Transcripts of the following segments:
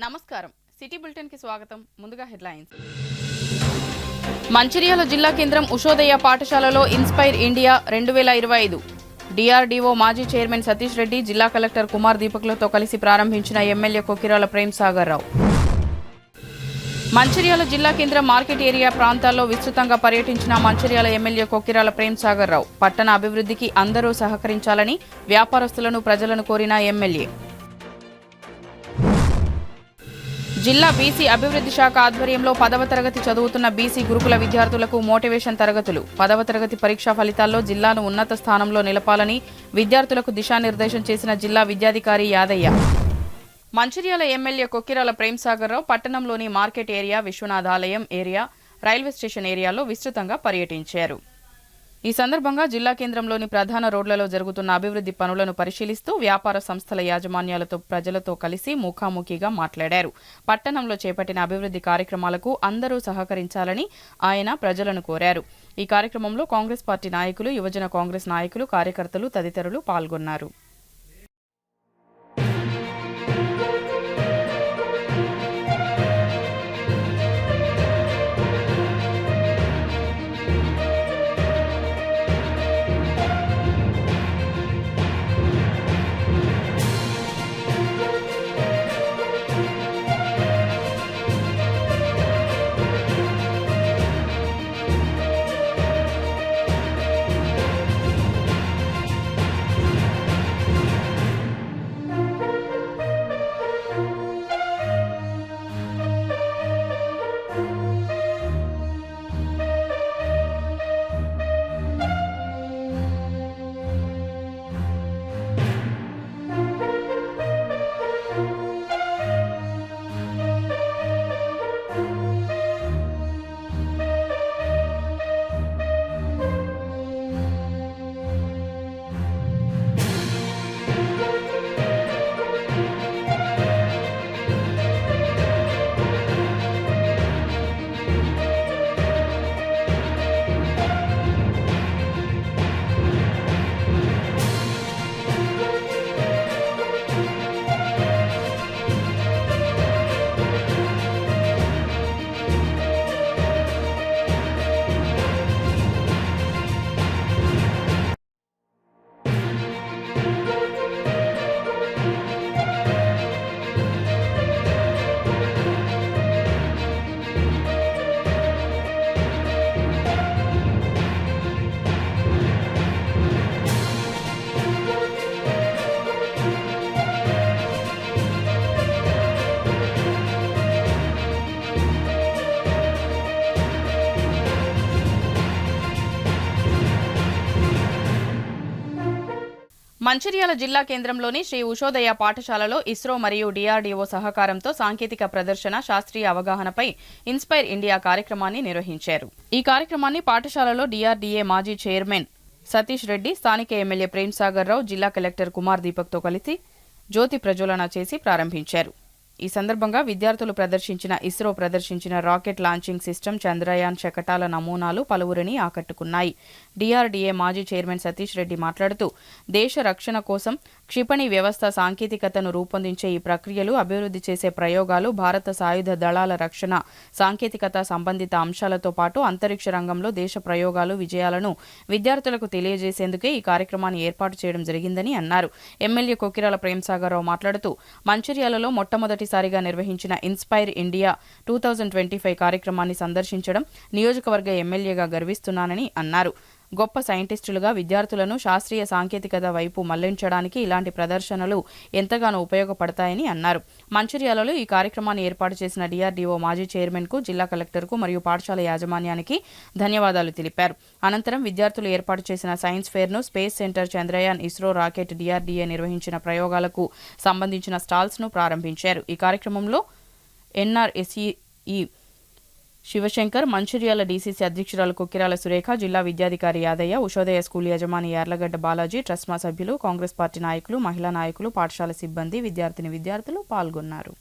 నమస్కారం city bulletin కి స్వాగతం ముందుగా హెడ్లైన్స్ మంచిర్యాల జిల్లా కేంద్రం ఉషోదయ పాఠశాలలో ఇన్స్పైర్ ఇండియా 2025 డిఆర్డీఓ మాజీ చైర్మన్ సతీష్ రెడ్డి జిల్లా కలెక్టర్ కుమార్ దీపక్లతో కలిసి ప్రారంభించిన ఎమ్మెల్యే కొకిరాల ప్రేమ్ సాగర్ రావు మంచిర్యాల జిల్లా కేంద్ర మార్కెట్ ఏరియా ప్రాంతాల్లో విస్తృతంగా పర్యటించిన మంచిర్యాల ఎమ్మెల్యే కొకిరాల ప్రేమ్ సాగర్ రావు పట్టణ అభివృద్ధికి అందరూ సహకరించాలని వ్యాపారస్తులను ప్రజలను కోరిన ఎమ్మెల్యే జిల్లా బీసీ అభివృద్ధి శాఖ ఆధ్వర్యంలో 10వ తరగతి చదువుతున్న బీసీ గురుకుల విద్యార్థులకు మోటివేషన్ తరగతులు 10వ తరగతి పరీక్షా ఫలితాల్లో జిల్లాను ఉన్నత స్థానంలో నిలపాలని విద్యార్థులకు దిశానిర్దేశం చేసిన జిల్లా విద్యాధికారి యాదయ్య మంచిర్యాల ఎమ్మెల్యే కొకిరాల ప్రేమ్ సాగర్ రావు పట్టణంలోని market area Vishwanathalayam area railway station ఏరియాలో విస్తృతంగా పర్యటించారు. ఈ సందర్భంగా జిల్లా కేంద్రంలోని ప్రధాన రోడ్లలో జరుగుతున్న అభివృద్ధి పనులను పరిశీలిస్తూ వ్యాపార సంస్థల యాజమాన్యాలతో ప్రజలతో కలిసి ముఖాముఖిగా మాట్లాడారు. పట్టణంలో చేపట్టిన అభివృద్ధి కార్యక్రమాలకు అందరూ సహకరించాలని ఆయన ప్రజలను కోరారు. ఈ కార్యక్రమంలో కాంగ్రెస్ పార్టీ నాయకులు, యువజన కాంగ్రెస్ నాయకులు, కార్యకర్తలు తదితరులు పాల్గొన్నారు. మంచిర్యాల జిల్లా కేంద్రంలోని శ్రీ ఉషోదయ పాఠశాలలో ఇస్రో మరియు డిఆర్డీఓ సహకారంతో సాంకేతిక ప్రదర్శన, శాస్త్రీయ అవగాహనపై ఇన్స్పైర్ ఇండియా కార్యక్రమాన్ని నిర్వహించారు. ఈ కార్యక్రమాన్ని పాఠశాలలో డిఆర్డీఏ మాజీ చైర్మన్ సతీష్ రెడ్డి, స్థానిక ఎమ్మెల్యే ప్రేమ్ సాగర్ రావు, జిల్లా కలెక్టర్ కుమార్ దీపక్తో కలిసి జ్యోతి ప్రజ్వలన చేసి ప్రారంభించారు. ఈ సందర్భంగా విద్యార్థులు ఇస్రో ప్రదర్శించిన రాకెట్ లాంచింగ్ సిస్టమ్, చంద్రయాన్ శకటాల నమూనాలు పలువురిని ఆకట్టుకున్నాయి. డిఆర్డీఏ మాజీ చైర్మన్ సతీష్ రెడ్డి మాట్లాడుతూ దేశ రక్షణ కోసం క్షిపణి వ్యవస్థ సాంకేతికతను రూపొందించే ఈ ప్రక్రియలు, అభివృద్ధి చేసే ప్రయోగాలు భారత సాయుధ దళాల రక్షణ సాంకేతికత సంబంధిత అంశాలతో పాటు అంతరిక్ష రంగంలో దేశ ప్రయోగాలు, విజయాలను విద్యార్థులకు తెలియజేసేందుకే ఈ కార్యక్రమాన్ని ఏర్పాటు చేయడం జరిగిందని అన్నారు. ఎమ్మెల్యే కొకిరాల ప్రేమ్ సాగర్ రావు మాట్లాడుతూ మంచిర్యాలలో మొట్టమొదటిసారిగా నిర్వహించిన ఇన్స్పైర్ ఇండియా 2025 కార్యక్రమాన్ని సందర్శించడం నియోజకవర్గ ఎమ్మెల్యేగా గర్విస్తున్నానని అన్నారు. గొప్ప సైంటిస్టులుగా విద్యార్థులను శాస్త్రీయ సాంకేతికత వైపు మళ్లించడానికి ఇలాంటి ప్రదర్శనలు ఎంతగానో ఉపయోగపడతాయని అన్నారు. మంచిర్యాలలో ఈ కార్యక్రమాన్ని ఏర్పాటు చేసిన డిఆర్డీఓ మాజీ చైర్మన్కు, జిల్లా కలెక్టర్కు మరియు పాఠశాల యాజమాన్యానికి ధన్యవాదాలు తెలిపారు. అనంతరం విద్యార్థులు ఏర్పాటు చేసిన సైన్స్ ఫేర్ను, space centre, Chandrayaan, ISRO, rocket, DRDA నిర్వహించిన ప్రయోగాలకు సంబంధించిన స్టాల్స్ను ప్రారంభించారు. ఈ కార్యక్రమంలో ఎన్ఆర్ఎస్ఈ శివశంకర్, మంచిర్యాల డీసీసీ అధ్యక్షురాలు కొకిరాల సురేఖ, జిల్లా విద్యాధికారి యాదయ్య, ఉషోదయ స్కూల్ యజమాని యార్లగడ్డ బాలాజీ, ట్రస్మా సభ్యులు, కాంగ్రెస్ పార్టీ నాయకులు, మహిళా నాయకులు, పాఠశాల సిబ్బంది, విద్యార్థులు పాల్గొన్నారు.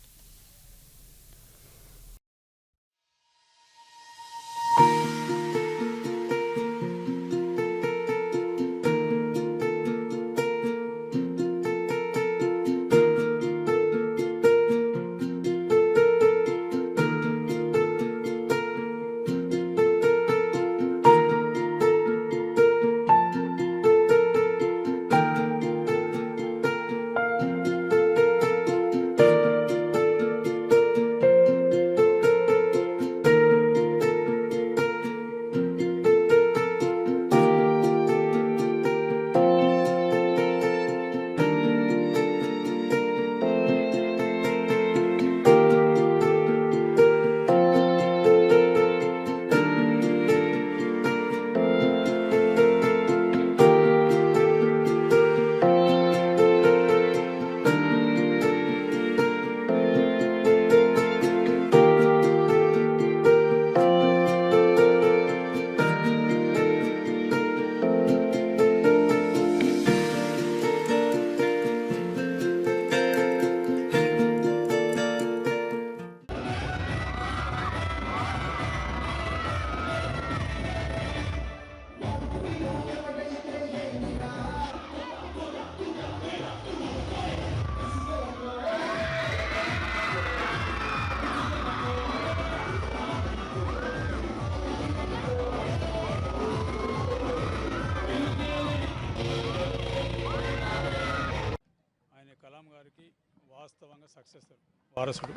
అందరికీ వాస్తవంగా సక్సెస్ వారసుడు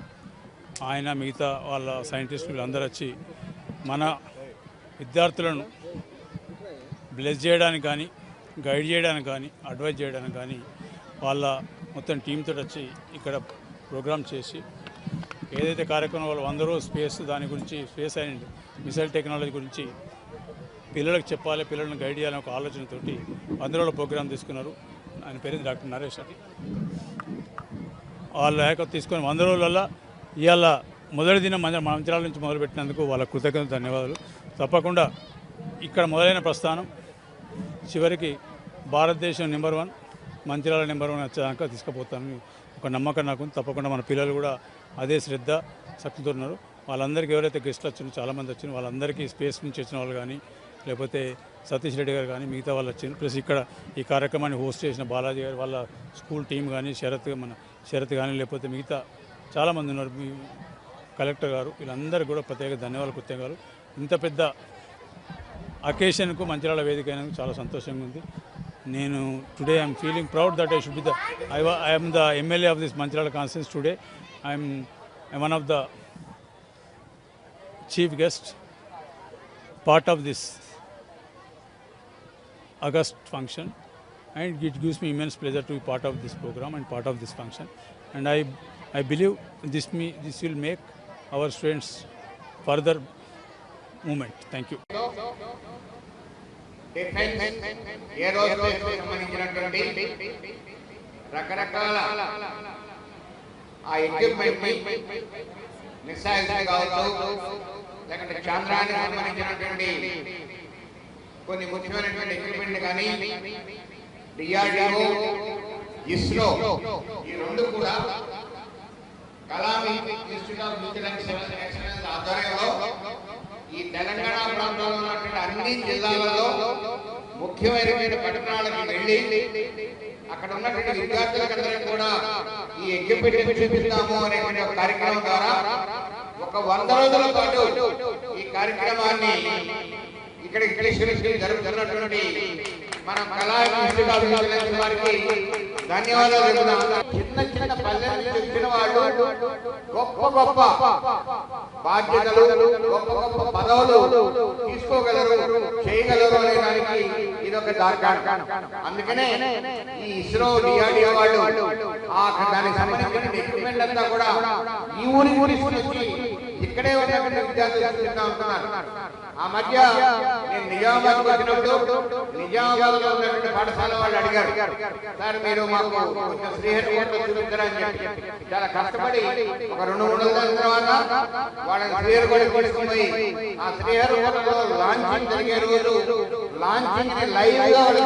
ఆయన. మిగతా వాళ్ళ సైంటిస్టులు అందరూ వచ్చి మన విద్యార్థులను బ్లెస్ చేయడానికి కానీ, గైడ్ చేయడానికి కానీ, అడ్వైజ్ చేయడానికి కానీ వాళ్ళ మొత్తం టీంతో వచ్చి ఇక్కడ ప్రోగ్రామ్ చేసి ఏదైతే కార్యక్రమం వాళ్ళు 100 రోజు స్పేస్ దాని గురించి, స్పేస్ అండ్ మిసైల్ టెక్నాలజీ గురించి పిల్లలకు చెప్పాలి, పిల్లలను గైడ్ చేయాలని ఒక ఆలోచనతోటి 100 రోజుల ప్రోగ్రాం తీసుకున్నారు. ఆయన పేరు డాక్టర్ నరేష్ అని. వాళ్ళ ఏకత తీసుకొని 100 రోజులలో ఇవాళ మొదటి దినం మంచిర్యాల నుంచి మొదలుపెట్టినందుకు వాళ్ళ కృతజ్ఞత, ధన్యవాదాలు. తప్పకుండా ఇక్కడ మొదలైన ప్రస్థానం చివరికి భారతదేశం నెంబర్ 1, మంచిర్యాల నెంబర్ 1 వచ్చేదాకా తీసుకుపోతానని ఒక నమ్మకం నాకు. తప్పకుండా మన పిల్లలు కూడా అదే శ్రద్ధ శక్తితో ఉన్నారు. వాళ్ళందరికీ ఎవరైతే గెస్ట్లు వచ్చినారో చాలామంది వచ్చిన వాళ్ళందరికీ స్పేస్ నుంచి వచ్చిన వాళ్ళు కానీ, లేకపోతే సతీష్ రెడ్డి గారు కానీ మిగతా వాళ్ళు వచ్చింది. ప్లస్ ఇక్కడ ఈ కార్యక్రమాన్ని హోస్ట్ చేసిన బాలాజీ గారు, వాళ్ళ స్కూల్ టీం కానీ, శరత్ కానీ, లేకపోతే మిగతా చాలామంది ఉన్నారు, మీ కలెక్టర్ గారు, వీళ్ళందరికీ కూడా ప్రత్యేక ధన్యవాదాలు, కృతజ్ఞతలు. ఇంత పెద్ద అకేషన్కు మంచిర్యాల వేదిక అయినందుకు చాలా సంతోషంగా ఉంది. నేను today I'm feeling proud that I should be the I am the MLA of this Manchirala constituency today. I'm one of the chief guests, part of this August function, and it gives me immense pleasure to be part of this program and part of this function. And I believe this will make our students further movement. Thank you. Defence aerospace సంబంధించినటువంటి రకరకాల ఆ equipment missiles కావచ్చు, లేకుంటే చంద్రానికి సంబంధించినటువంటి కొన్ని ముఖ్యమైనటువంటి equipment కానీ DRDO, ISRO ఈ రెండు కూడా Kalam institute of military excellence ఆధ్వర్యంలో ఈ తెలంగాణ ప్రాంతంలో ఉన్నటువంటి అన్ని జిల్లాలలో ముఖ్యమైనటువంటి పట్టణాలకు వెళ్ళి అక్కడ ఉన్నటువంటి విద్యార్థులందరికీ కూడా ఈ ఎక్విప్మెంట్ చూపిస్తాము అనేటువంటి ఒక కార్యక్రమం ద్వారా ఒక 100 రోజుల పాటు ఈ కార్యక్రమాన్ని ఇక్కడికి జరుగుతున్నటువంటి మన కళా ఇన్స్టిట్యూట్ ఆఫ్ ఎక్సలెన్స్ వారికి ధన్యవాదాలు చెబుతున్నాం. చిన్న పల్లెలు చెప్పిన వాళ్ళు గొప్ప బాధ్యతలు, గొప్ప పదవులు తీసుకోగలరు, చేయగలరు అనే దానికి ఇదొక దాఖలా. అందుకనే ఈ ఇస్రో, డిఆర్డిఓ వాళ్ళు దానికి సంబంధించిన ఎక్విప్మెంట్ అంతా కూడా ఈ ఊరి వచ్చి ఇక్కడే ఉన్నటువంటి విద్యార్థులు చెప్తా ఉంటున్నారు. ఆ మధ్య నేను నిజామాబాద్ వచ్చినప్పుడు నిజామాబాద్ లో ఉన్నటువంటి పాఠశాల వాళ్ళు అడిగారు, సార్ మీరు మాకు కొంచెం శ్రీహరికోటలో చూపించరని చెప్పి చాలా కష్టపడి ఒక 2-3 రోజుల తర్వాత వాళ్ళని శ్రీహరికోట తీసుకుపోయి ఆ శ్రీహరికోటలో లాంచింగ్ జరిగే రోజు లాంచింగ్ ని లైవ్ గా వాళ్ళు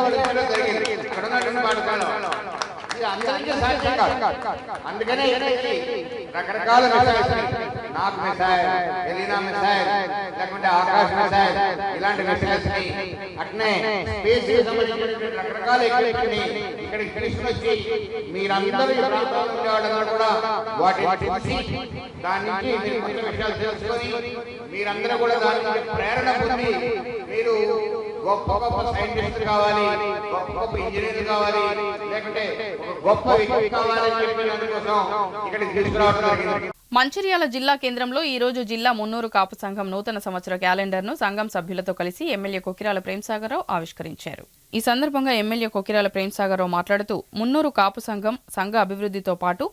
జరిగింది ఇక్కడ ఉన్నటువంటి పాఠశాల. అందుకనే రకరకాల నాగ్ మిసైల్, ఎలీనా మిసైల్, లేకుంటే ఆకాశ్ మిసైల్, ఇలాంటి మిసైల్స్ ని అట్నే స్పేస్ కి సంబంధించిన రకరకాల ఎక్విప్మెంట్ ని ఇక్కడికి తీసుకొచ్చి మీరందరూ ఉండేవాళ్ళందరూ కూడా వాటిని చూసి దాని నుంచి మీరు కొత్త విషయాలు తెలుసుకొని మీరందరూ కూడా దాని నుంచి ప్రేరణ పొంది మీరు గొప్ప సైంటిస్ట్ కావాలి, గొప్ప ఇంజనీర్ కావాలి, లేకుంటే గొప్ప వ్యక్తి కావాలి కోసం ఇక్కడికి తీసుకురావడం జరిగింది. మంచిర్యాల జిల్లా కేంద్రంలో ఈ రోజు జిల్లా మున్నూరు కాపు సంఘం నూతన సంవత్సర క్యాలెండర్ను సంఘం సభ్యులతో కలిసి ఎమ్మెల్యే కొకిరాల ప్రేమ్సాగరరావు ఆవిష్కరించారు. ఈ సందర్భంగా ఎమ్మెల్యే కొకిరాల ప్రేమ్సాగరరావు మాట్లాడుతూ మున్నూరు కాపు సంఘ అభివృద్ధితో పాటు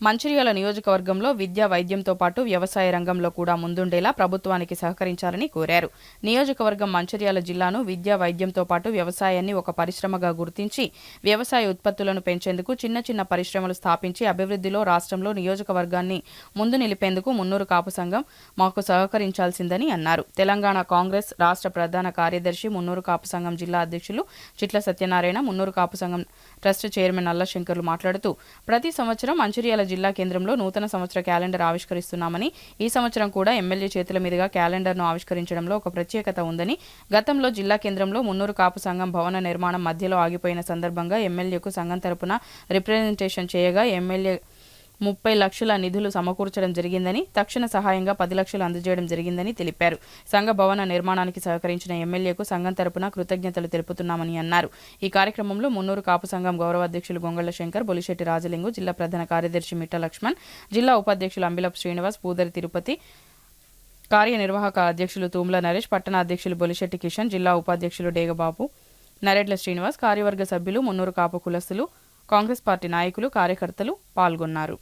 మంచిర్యాల నియోజకవర్గంలో విద్యా, వైద్యంతో పాటు వ్యవసాయ రంగంలో కూడా ముందుండేలా ప్రభుత్వానికి సహకరించాలని కోరారు. నియోజకవర్గం మంచిర్యాల జిల్లాను విద్యా, వైద్యంతో పాటు వ్యవసాయాన్ని ఒక పరిశ్రమగా గుర్తించి వ్యవసాయ ఉత్పత్తులను పెంచేందుకు చిన్న పరిశ్రమలు స్థాపించి అభివృద్ధిలో రాష్ట్రంలో నియోజకవర్గాన్ని ముందు నిలిపేందుకు మున్నూరు కాపు సంఘం మాకు సహకరించాల్సిందని అన్నారు. తెలంగాణ కాంగ్రెస్ రాష్ట్ర ప్రధాన కార్యదర్శి, మున్నూరు కాపు సంఘం జిల్లా అధ్యక్షులు చిట్ల సత్యనారాయణ, మున్నూరు కాపు సంఘం ట్రస్ట్ చైర్మన్ నల్లశంకర్లు మాట్లాడుతూ ప్రతి సంవత్సరం మంచిర్యాల జిల్లా కేంద్రంలో నూతన సంవత్సర క్యాలెండర్ ఆవిష్కరిస్తున్నామని, ఈ సంవత్సరం కూడా ఎమ్మెల్యే చేతుల మీదుగా క్యాలెండర్ను ఆవిష్కరించడంలో ఒక ప్రత్యేకత ఉందని, గతంలో జిల్లా కేంద్రంలో మున్నూరు కాపు సంఘం భవన నిర్మాణం మధ్యలో ఆగిపోయిన సందర్భంగా ఎమ్మెల్యేకు సంఘం తరపున రిప్రజెంటేషన్ చేయగా ఎమ్మెల్యే 30 లక్షల నిధులు సమకూర్చడం జరిగిందని, తక్షణ సహాయంగా 10 లక్షలు అందజేయడం జరిగిందని తెలిపారు. సంఘ భవన నిర్మాణానికి సహకరించిన ఎమ్మెల్యేకు సంఘం తరపున కృతజ్ఞతలు తెలుపుతున్నామని అన్నారు. ఈ కార్యక్రమంలో మున్నూరు కాపు సంఘం గౌరవ అధ్యక్షులు గొంగళ్ల శంకర్, బొలిశెట్టి రాజలింగు, జిల్లా ప్రధాన కార్యదర్శి మిట్ట లక్ష్మణ్, జిల్లా ఉపాధ్యక్షులు అంబిలప్ శ్రీనివాస్, పూదరి తిరుపతి, కార్యనిర్వాహక అధ్యక్షులు తూమ్ల నరేష్, పట్టణ అధ్యక్షులు బొలిశెట్టి కిషన్, జిల్లా ఉపాధ్యక్షులు డేగబాబు, నరెడ్ల శ్రీనివాస్, కార్యవర్గ సభ్యులు, మున్నూరు కాపు కులస్తులు, కాంగ్రెస్ పార్టీ నాయకులు, కార్యకర్తలు పాల్గొన్నారు.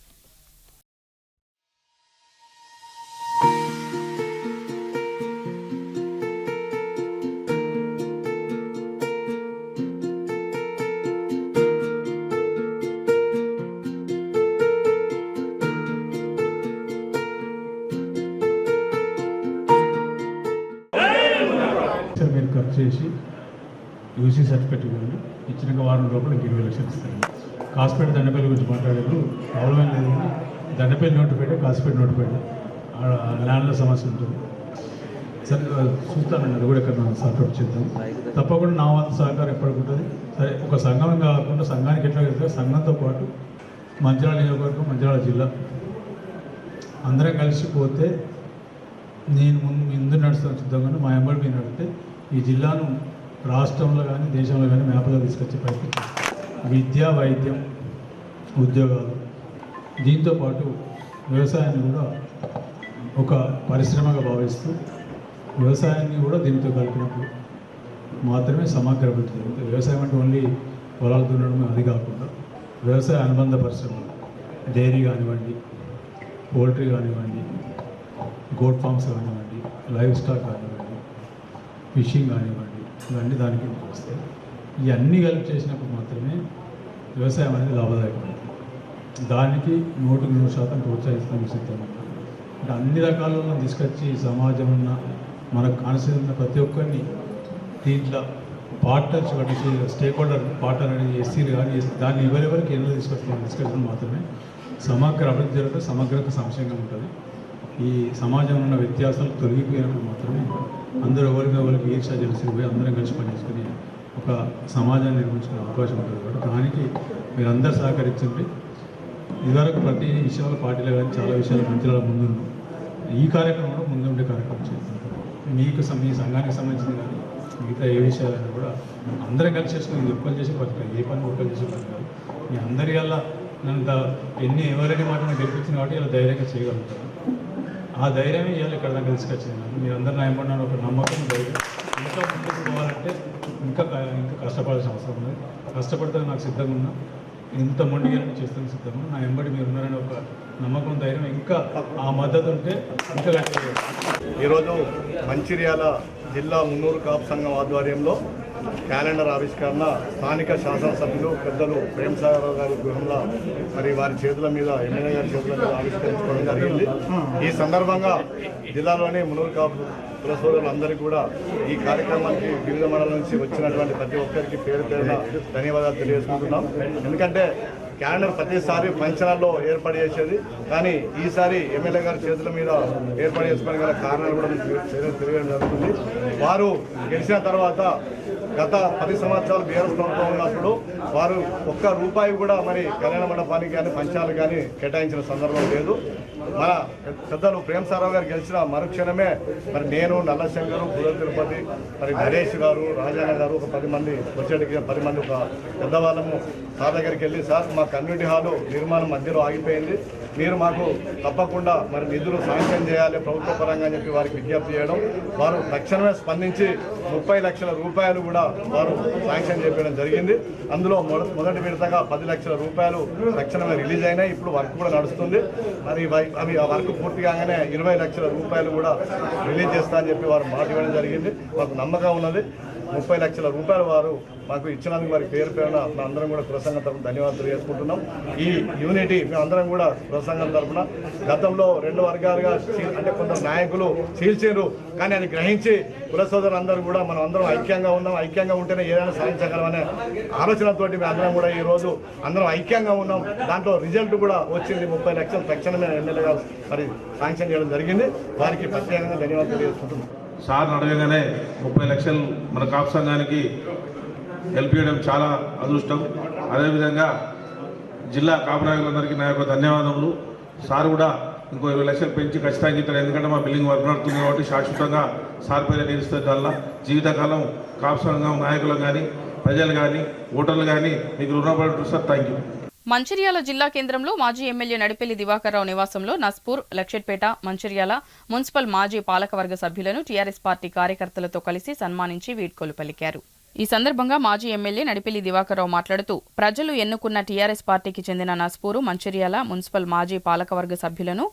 మీరు ఖర్చు చేసి యూసీ సర్టిఫికెట్ ఇవ్వండి, ఇచ్చిన వారం లోపల 20 లక్షలు ఇస్తారు. కాస్పేట దండపల్లి గురించి మాట్లాడేప్పుడు ప్రాబ్లం లేదు, దండపల్లి నోటిఫైడ్, కాస్పేట నోటిఫైడ్, ల్యాండ్ల సమస్య ఉంటుంది. సరే చూస్తానండి, అది కూడా ఇక్కడ సార్ట్అవుట్ చేద్దాం. తప్పకుండా నా వంతు సహకారం ఎప్పటికి ఉంటుంది. సరే, ఒక సంఘం కాకుండా సంఘానికి ఎట్లా వెళ్తే సంఘంతో పాటు మంచిర్యాల నియోజకవర్గం, మంచిర్యాల జిల్లా అందరం కలిసిపోతే నేను ముందు నడుస్తాను సిద్ధంగా, మా ఎంబడి మీద నడితే ఈ జిల్లాను రాష్ట్రంలో కానీ దేశంలో కానీ మ్యాప్లో తీసుకొచ్చే ప్రయత్నం, విద్య, వైద్యం, ఉద్యోగాలు, దీంతోపాటు వ్యవసాయాన్ని కూడా ఒక పరిశ్రమగా భావిస్తూ వ్యవసాయాన్ని కూడా దీంతో కలిపినప్పుడు మాత్రమే సమగ్ర అభివృద్ధి జరుగుతుంది. వ్యవసాయం అంటే ఓన్లీ పొలాలు దున్నడం అది కాకుండా వ్యవసాయ అనుబంధ పరిశ్రమలు, డైరీ కానివ్వండి, పోల్ట్రీ కానివ్వండి, గోట్ ఫార్మ్స్ కానివ్వండి, లైవ్ స్టాక్ కానివ్వండి, ఫిషింగ్ కానివ్వండి, ఇవన్నీ దానికి వస్తాయి. ఇవన్నీ కలిపి చేసినప్పుడు మాత్రమే వ్యవసాయం అనేది లాభదాయకమైంది. దానికి 100% ప్రోత్సహిస్తాం సిద్ధంగా. అంటే అన్ని రకాలలో తీసుకొచ్చి సమాజం ఉన్న మనకు కాన్సెప్ట్ ఉన్న ప్రతి ఒక్కరిని దీంట్లో పార్ట్నర్స్ అంటే స్టేక్ హోల్డర్ పార్ట్నర్ అనేది ఎస్సీలు కానీ దాన్ని ఎవరెవరికి ఎన్నో తీసుకొచ్చిన మాత్రమే సమగ్ర అభివృద్ధి జరుగుతుంది, సమగ్ర సంక్షేమం ఉంటుంది. ఈ సమాజంలో ఉన్న వ్యత్యాసాలు తొలగిపోయినప్పుడు మాత్రమే అందరూ ఎవరికి ఈర్ష తెలిసిపోయి అందరం కలిసి పనిచేసుకుని ఒక సమాజాన్ని నిర్మించుకునే అవకాశం ఉంటుంది. కాబట్టి దానికి మీరు అందరు సహకరించండి. ఇదివరకు ప్రతి విషయంలో పార్టీలో కానీ చాలా విషయాలు మంచిగా ముందున్నాం. ఈ కార్యక్రమంలో ముందుండే కార్యక్రమం చేస్తాం. మీకు మీ సంఘానికి సంబంధించింది కానీ మిగతా ఏ విషయాలైనా కూడా అందరం కలిసి చేసుకుని ఒక్కరు చేసే పని కాదు, ఏ పని ఒక్కరు చేసే పని కాదు. మీ అందరి వల్ల నన్ను ఎవరైనా మాత్రమే గెలిపించింది కాబట్టి ఇలా ధైర్యంగా చేయగలుగుతాను. ఆ ధైర్యమే ఇవాళ ఇక్కడ దాకా తీసుకొచ్చింది. మీరు అందరూ నాయపడిన ఒక నమ్మకం, ధైర్యం. ఇంకా ముందుకు పోవాలంటే ఇంకా కష్టపడాల్సిన అవసరం ఉంది. కష్టపడితే నాకు సిద్ధంగా ఉన్నా, ఇంత మొండిగా చేస్తాను సిద్ధంగా. నా వెంబడి మీరు ఉన్నారని ఒక నమ్మకం, ధైర్యం, ఇంకా ఆ మద్దతు ఉంటే ఇంకా కష్టపడాలి. ఈరోజు మంచిర్యాల జిల్లా మున్నూరు కాపు సంఘం ఆధ్వర్యంలో క్యాలెండర్ ఆవిష్కరణ స్థానిక శాసనసభ్యులు పెద్దలు ప్రేమసాగరరావు గారి గృహంలో మరి వారి చేతుల మీద, ఎమ్మెల్యే గారి చేతుల మీద ఆవిష్కరించుకోవడం జరిగింది. ఈ సందర్భంగా జిల్లాలోని మున్నూరు కాపు కుల సోదరులందరికీ కూడా ఈ కార్యక్రమానికి వివిధ మండలం నుంచి వచ్చినటువంటి ప్రతి ఒక్కరికి పేరు పేరున ధన్యవాదాలు తెలియజేసుకుంటున్నాం. ఎందుకంటే క్యాలెండర్ ప్రతిసారి పంచనాల్లో ఏర్పాటు చేసేది, కానీ ఈసారి ఎమ్మెల్యే గారి చేతుల మీద ఏర్పాటు చేసుకోవడం గల కారణాలు కూడా తెలియడం జరుగుతుంది. వారు గెలిచిన తర్వాత గత 10 సంవత్సరాలు బీఆర్ఎస్ ప్రభుత్వం ఉన్నప్పుడు వారు ఒక్క రూపాయి కూడా మరి కళ్యాణ మండపానికి కానీ పంచాలకు కానీ కేటాయించిన సందర్భం లేదు. మన పెద్దలు ప్రేమసారావు గారు గెలిచిన మరుక్షణమే మరి నేను, నల్లశంకరు, పూదరి తిరుపతి, మరి నరేష్ గారు, రాజాన్న గారు, ఒక 10 మంది వచ్చేటికి 10 మంది ఒక పెద్దవాళ్ళము సార్ దగ్గరికి వెళ్ళి, సార్ మా కమ్యూనిటీ హాలు నిర్మాణం మధ్యలో ఆగిపోయింది, మీరు మాకు తప్పకుండా మరి నిధులు శాంక్షన్ చేయాలి ప్రభుత్వ పరంగా అని చెప్పి వారికి విజ్ఞప్తి చేయడం, వారు తక్షణమే స్పందించి 30 లక్షల రూపాయలు కూడా వారు శాంక్షన్ చేయడం జరిగింది. అందులో మొదటి విడతగా 10 లక్షల రూపాయలు తక్షణమే రిలీజ్ అయినాయి. ఇప్పుడు వర్క్ కూడా నడుస్తుంది. మరి అవి ఆ వర్క్ పూర్తి కాగానే 20 లక్షల రూపాయలు కూడా రిలీజ్ చేస్తా అని చెప్పి వారు మాట ఇవ్వడం జరిగింది. మాకు నమ్మకం ఉన్నది. 30 లక్షల రూపాయలు వారు మాకు ఇచ్చినందుకు వారి పేరు పేరున అందరం కూడా కుల సంఘం తరఫున ధన్యవాదాలు తెలియజేసుకుంటున్నాం. ఈ యూనిటీ మేమందరం కూడా కుల సంఘం తరఫున గతంలో 2 వర్గాలుగా అంటే కొందరు నాయకులు చీల్చారు, కానీ అది గ్రహించి కుల సోదరులందరూ కూడా మనం అందరం ఐక్యంగా ఉన్నాం. ఐక్యంగా ఉంటేనే ఏదైనా సాధించగలమనే ఆలోచనతోటి మేము అందరం కూడా ఈరోజు అందరం ఐక్యంగా ఉన్నాం. దాంట్లో రిజల్ట్ కూడా వచ్చింది. 30 లక్షలు తక్షణమే ఎమ్మెల్యే గారు మరి శాంక్షన్ చేయడం జరిగింది. వారికి ప్రత్యేకంగా ధన్యవాదాలు తెలియజేసుకుంటున్నాం. సార్ అడగగానే 30 లక్షలు మన కాపు సంఘానికి హెల్ప్ చేయడం చాలా అదృష్టం. అదేవిధంగా జిల్లా కాపు నాయకులందరికీ నా యొక్క ధన్యవాదములు. సార్ కూడా ఇంకో 20 లక్షలు పెంచి ఖచ్చితంగా ఇస్తారు. ఎందుకంటే మా బిల్డింగ్ వర్క్ నడుతుంది కాబట్టి శాశ్వతంగా సార్ పైన నిలుస్తుంది. వల్ల జీవితకాలం కాపు సంఘం నాయకులు కానీ ప్రజలు కానీ ఓటర్లు కానీ మీకు రుణపడి ఉంటుంది సార్. Thank you. మంచిర్యాల జిల్లా కేంద్రంలో మాజీ ఎమ్మెల్యే నడిపెల్లి దివాకర్రావు నివాసంలో నస్పూర్, లక్షెట్పేట, మంచిర్యాల మున్సిపల్ మాజీ పాలకవర్గ సభ్యులను టీఆర్ఎస్ పార్టీ కార్యకర్తలతో కలిసి సన్మానించి వీడ్కోలు పలికారు. ఈ సందర్భంగా మాజీ ఎమ్మెల్యే నడిపెల్లి దివాకర్రావు మాట్లాడుతూ ప్రజలు ఎన్నుకున్న టీఆర్ఎస్ పార్టీకి చెందిన నస్పూరు, మంచిర్యాల మున్సిపల్ మాజీ పాలకవర్గ సభ్యులను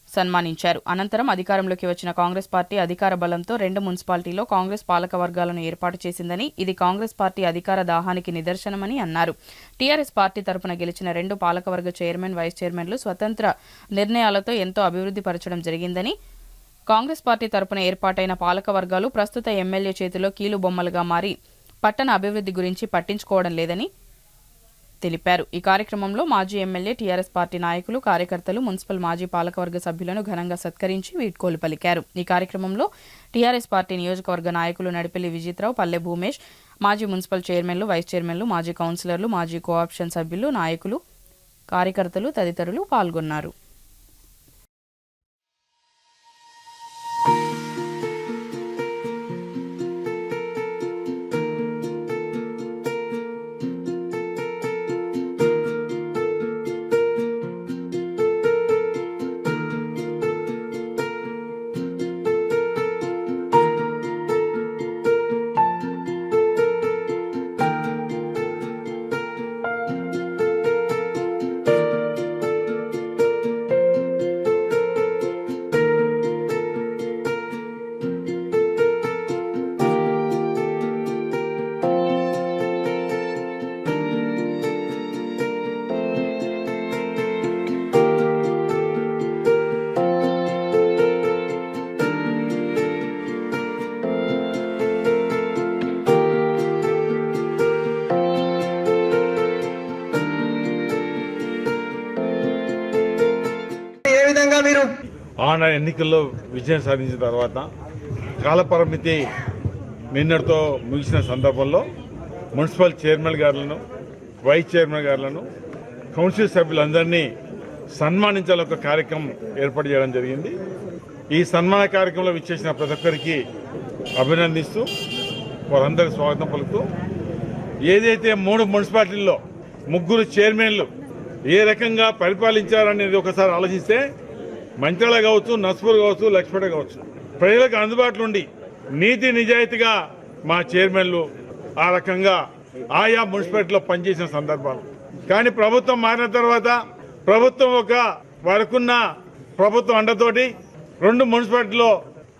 సన్మానించారు. అనంతరం అధికారంలోకి వచ్చిన కాంగ్రెస్ పార్టీ అధికార బలంతో 2 మున్సిపాలిటీలో కాంగ్రెస్ పాలక వర్గాలను ఏర్పాటు చేసిందని, ఇది కాంగ్రెస్ పార్టీ అధికార దాహానికి నిదర్శనమని అన్నారు. టీఆర్ఎస్ పార్టీ తరపున గెలిచిన 2 పాలకవర్గ చైర్మన్, వైస్ చైర్మన్లు స్వతంత్ర నిర్ణయాలతో ఎంతో అభివృద్ధి పరచడం జరిగిందని, కాంగ్రెస్ పార్టీ తరపున ఏర్పాటైన పాలక వర్గాలు ప్రస్తుత ఎమ్మెల్యే చేతిలో కీలుబొమ్మలుగా మారి పట్టణ అభివృద్ధి గురించి పట్టించుకోవడం లేదని తెలిపారు. ఈ కార్యక్రమంలో మాజీ ఎమ్మెల్యే, టీఆర్ఎస్ పార్టీ నాయకులు, కార్యకర్తలు మున్సిపల్ మాజీ పాలకవర్గ సభ్యులను ఘనంగా సత్కరించి వీడ్కోలు పలికారు. ఈ కార్యక్రమంలో టీఆర్ఎస్ పార్టీ నియోజకవర్గ నాయకులు నడిపెల్లి విజిత్రావు, పల్లె భూమేష్, మాజీ మున్సిపల్ చైర్మన్లు, వైస్ చైర్మన్లు, మాజీ కౌన్సిలర్లు, మాజీ కోఆప్షన్ సభ్యులు, నాయకులు, కార్యకర్తలు తదితరులు పాల్గొన్నారు. ఆనాడు ఎన్నికల్లో విజయం సాధించిన తర్వాత కాలపరిమితి నిన్నటితో ముగిసిన సందర్భంలో మున్సిపల్ చైర్మన్ గారులను, వైస్ చైర్మన్ గారులను, కౌన్సిల్ సభ్యులందరినీ సన్మానించాలని ఒక కార్యక్రమం ఏర్పాటు చేయడం జరిగింది. ఈ సన్మాన కార్యక్రమంలో విచ్చేసిన ప్రతి ఒక్కరికి అభినందిస్తూ వారందరికీ స్వాగతం పలుకుతూ, ఏదైతే 3 మున్సిపాలిటీల్లో 3 చైర్మన్లు ఏ రకంగా పరిపాలించారనేది ఒకసారి ఆలోచిస్తే మంచిర్యాల కావచ్చు, నస్పూర్ కావచ్చు, లక్ష్మీపేట కావచ్చు, ప్రజలకు అందుబాటులో ఉండి నీతి నిజాయితీగా మా చైర్మన్లు ఆ రకంగా ఆయా మున్సిపాలిటీలో పనిచేసిన సందర్భాలు. కానీ ప్రభుత్వం మారిన తర్వాత ప్రభుత్వం వారికున్న ప్రభుత్వం అండతోటి 2 మున్సిపాలిటీలో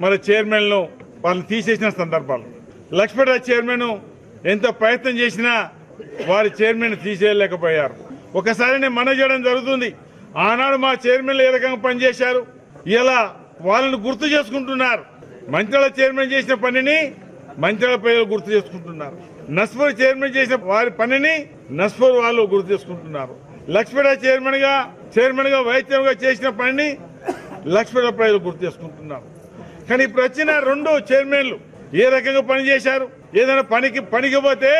మన చైర్మన్లు వాళ్ళని తీసేసిన సందర్భాలు. లక్ష్మీపేట చైర్మన్ ఎంత ప్రయత్నం చేసినా వారి చైర్మన్ తీసేయలేకపోయారు. ఒకసారి నేను మనవి చేయడం జరుగుతుంది, ఆనాడు మా చైర్మన్లు ఏ రకంగా పనిచేశారు, ఇలా వాళ్ళని గుర్తు చేసుకుంటున్నారు. మంచిర్యాల చైర్మన్ చేసిన పనిని మంచిర్యాల ప్రజలు గుర్తు చేసుకుంటున్నారు. నస్పూర్ చైర్మన్ చేసిన వారి పనిని నస్పూర్ వాళ్ళు గుర్తు చేసుకుంటున్నారు. లక్ష్మీపేట చైర్మన్ గా వైస్ చైర్మన్ గా చేసిన పనిని లక్ష్మీపేట ప్రజలు గుర్తు చేసుకుంటున్నారు. కానీ ఇప్పుడు వచ్చిన 2 చైర్మన్లు ఏ రకంగా పనిచేశారు, ఏదైనా పనికి పోతే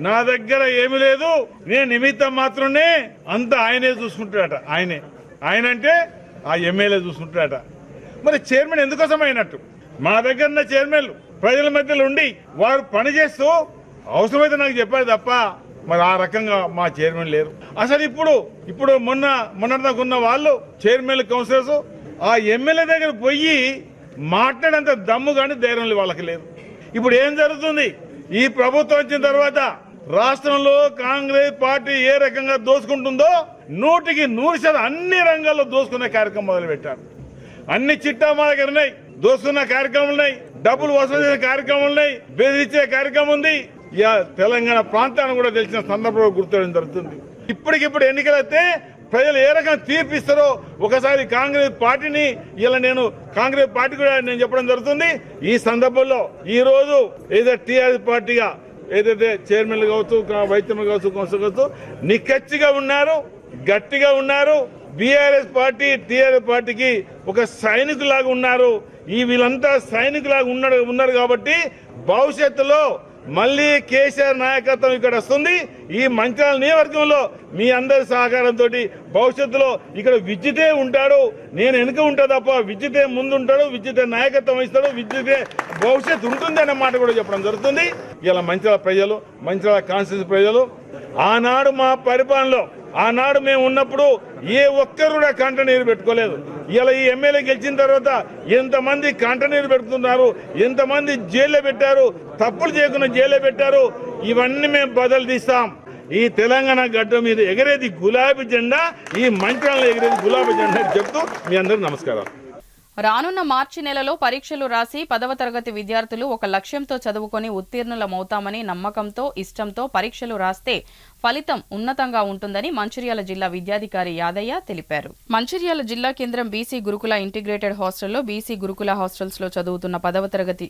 నా దగ్గర ఏమీ లేదు, నేను నిమిత్తం మాత్రమే, అంతా ఆయనే చూసుకుంటాడట. ఆయన అంటే ఆ ఎమ్మెల్యే చూసుకుంటాడట. మరి చైర్మన్ ఎందుకోసం అయినట్టు? మా దగ్గర ఉన్న చైర్మన్లు ప్రజల మధ్యలో ఉండి వారు పనిచేస్తూ అవసరమైతే నాకు చెప్పారు తప్ప మరి ఆ రకంగా మా చైర్మన్ లేరు. అసలు ఇప్పుడు మొన్నటిదాకా ఉన్న వాళ్ళు చైర్మన్లు, కౌన్సిలర్స్ ఆ ఎమ్మెల్యే దగ్గర పోయి మాట్లాడేంత దమ్ము కానీ ధైర్యం వాళ్ళకి లేదు. ఇప్పుడు ఏం జరుగుతుంది? ఈ ప్రభుత్వం వచ్చిన తర్వాత రాష్ట్రంలో కాంగ్రెస్ పార్టీ ఏ రకంగా దోసుకుంటుందో 100% అన్ని రంగాల్లో దోసుకునే కార్యక్రమం మొదలుపెట్టారు. అన్ని చిట్టా మా దగ్గర ఉన్నాయి, దోసుకున్న కార్యక్రమాలు ఉన్నాయి, డబ్బులు వసూలు చేసే కార్యక్రమం ఉన్నాయి, బెదిరించే కార్యక్రమం ఉంది. తెలంగాణ ప్రాంతాన్ని కూడా తెలిసిన సందర్భంలో గుర్తించడం జరుగుతుంది. ఇప్పటికిప్పుడు ఎన్నికలైతే ప్రజలు ఏ రకంగా తీర్పిస్తారో ఒకసారి కాంగ్రెస్ పార్టీని నేను కాంగ్రెస్ పార్టీ కూడా నేను చెప్పడం జరుగుతుంది. ఈ సందర్భంలో ఈ రోజు ఏదైతే టీఆర్ఎస్ పార్టీగా ఏదైతే చైర్మన్లు కావచ్చు, వైస్ చైర్మన్ కావచ్చు, కౌన్సిలర్ కావచ్చు నిక్కచ్చిగా ఉన్నారు, గట్టిగా ఉన్నారు. బీఆర్ఎస్ పార్టీ టీఆర్ఎస్ పార్టీకి ఒక సైనికులాగా ఉన్నారు. వీళ్ళంతా సైనికులాగా ఉన్నారు కాబట్టి భవిష్యత్తులో మళ్ళీ కేసీఆర్ నాయకత్వం ఇక్కడ వస్తుంది. ఈ మంచిర్యాల నియోజకవర్గంలో మీ అందరి సహకారంతో భవిష్యత్తులో ఇక్కడ విద్యుతే ఉంటాడు, నేను వెనుక ఉంటా తప్ప విద్యుతే ముందు ఉంటాడు, విద్యుతే నాయకత్వం వహిస్తాడు, విద్యుతే భవిష్యత్తు ఉంటుంది అనే మాట కూడా చెప్పడం జరుగుతుంది. ఇలా మంచిర్యాల ప్రజలు, మంచిర్యాల కాన్స్టిట్యూన్సీ ప్రజలు ఆనాడు మా పరిపాలనలో, ఆనాడు మేము ఉన్నప్పుడు ఏ ఒక్కరు కూడా కంట నీరు పెట్టుకోలేదు. ఇలా ఈ ఎమ్మెల్యే గెలిచిన తర్వాత ఎంతమంది కంట నీరు పెట్టుకున్నారు, ఎంతమంది జైల్లో పెట్టారు, తప్పులు చేయకుండా జైల్లో పెట్టారు. ఇవన్నీ మేము బదులు తీస్తాం. ఈ తెలంగాణ గడ్డ మీద ఎగరేది గులాబీ జెండా, ఈ మంచిర్యాలలో ఎగరేది గులాబీ జెండా చెప్తూ మీ అందరికీ నమస్కారం. రానున్న మార్చి నెలలో పరీక్షలు రాసి 10వ తరగతి విద్యార్థులు ఒక లక్ష్యంతో చదువుకొని ఉత్తీర్ణులమవుతామని నమ్మకంతో, ఇష్టంతో పరీక్షలు రాస్తే ఫలితం ఉన్నతంగా ఉంటుందని మంచిర్యాల జిల్లా విద్యాధికారి యాదయ్య తెలిపారు. మంచిర్యాల జిల్లా కేంద్రం బీసీ గురుకుల ఇంటిగ్రేటెడ్ హాస్టల్లో బీసీ గురుకుల హాస్టల్స్ లో చదువుతున్న 10వ తరగతి